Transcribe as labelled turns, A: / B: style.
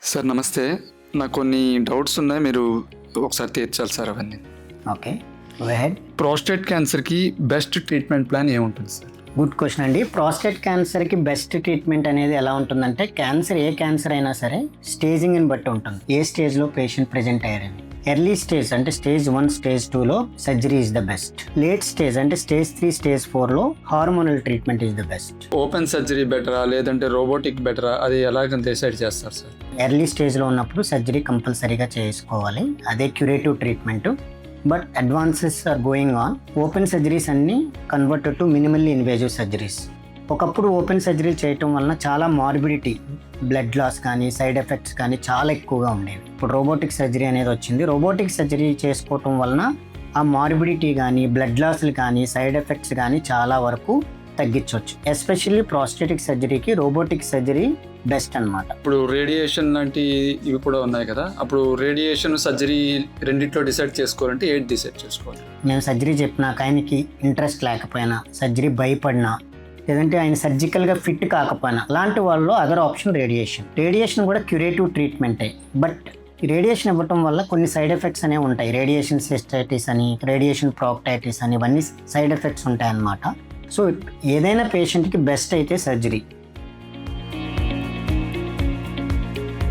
A: Sir నమస్తే. నాకు కొన్ని డౌట్స్ ఉన్నాయి. మీరు ఒకసారి తీర్చాలి సార్ అవన్నీ.
B: Okay, go ahead.
A: ప్రోస్టేట్ క్యాన్సర్కి బెస్ట్ ట్రీట్మెంట్ ప్లాన్ ఏముంటుంది సార్?
B: గుడ్ క్వశ్చన్ అండి. ప్రాస్టేట్ క్యాన్సర్కి బెస్ట్ ట్రీట్మెంట్ అనేది ఎలా ఉంటుందంటే, ఏ క్యాన్సర్ అయినా సరే స్టేజింగ్ని బట్టి ఉంటుంది. ఏ స్టేజ్లో పేషెంట్ ప్రెజెంట్ అయ్యారని. ఎర్లీ స్టేజ్ అంటే స్టేజ్ 1, స్టేజ్ 2లో surgery is the best. Late stage అంటే స్టేజ్ 3, స్టేజ్ 4లో hormonal treatment is the best.
A: Open surgery బెటరా లేదంటే రోబోటిక్ బెటరా, అది ఎలాగ డిసైడ్ చేస్తారు సార్?
B: ఎర్లీ స్టేజ్లో ఉన్నప్పుడు సర్జరీ కంపల్సరీగా చేసుకోవాలి, అదే curative treatment. But advances are going on. Open surgeries అన్ని converted to minimally invasive surgeries. ఒకప్పుడు ఓపెన్ సర్జరీ చేయటం వలన చాలా మార్బిడిటీ, బ్లడ్ లాస్ కానీ సైడ్ ఎఫెక్ట్స్ కానీ చాలా ఎక్కువగా ఉండేవి. ఇప్పుడు రోబోటిక్ సర్జరీ అనేది వచ్చింది. రోబోటిక్ సర్జరీ చేసుకోవటం వలన ఆ మార్బిడిటీ కానీ బ్లడ్ లాస్లు కానీ సైడ్ ఎఫెక్ట్స్ కానీ చాలా వరకు తగ్గించవచ్చు. ఎస్పెషల్లీ ప్రాస్టేటిక్ సర్జరీకి రోబోటిక్ సర్జరీ బెస్ట్ అన్నమాట.
A: ఇప్పుడు రేడియేషన్ లాంటి ఇవి కూడా ఉన్నాయి కదా, అప్పుడు రేడియేషన్ సర్జరీ రెండిట్లో డిసైడ్ చేసుకోవాలంటే ఏది డిసైడ్ చేసుకోవాలి?
B: మేము సర్జరీ చెప్పినాక ఆయనకి ఇంట్రెస్ట్ లేకపోయినా, సర్జరీ భయపడినా, లేదంటే ఆయన సర్జికల్గా ఫిట్ కాకపోయినా, అలాంటి వాళ్ళలో అదర్ ఆప్షన్ రేడియేషన్. రేడియేషన్ కూడా క్యూరేటివ్ ట్రీట్మెంటే. బట్ రేడియేషన్ ఇవ్వటం వల్ల కొన్ని సైడ్ ఎఫెక్ట్స్ అనేవి ఉంటాయి. రేడియేషన్ సిస్టైటిస్ అని, రేడియేషన్ ప్రాక్టైటిస్ అని, ఇవన్నీ సైడ్ ఎఫెక్ట్స్ ఉంటాయి అన్నమాట. సో ఏదైనా పేషెంట్కి బెస్ట్ అయితే సర్జరీ.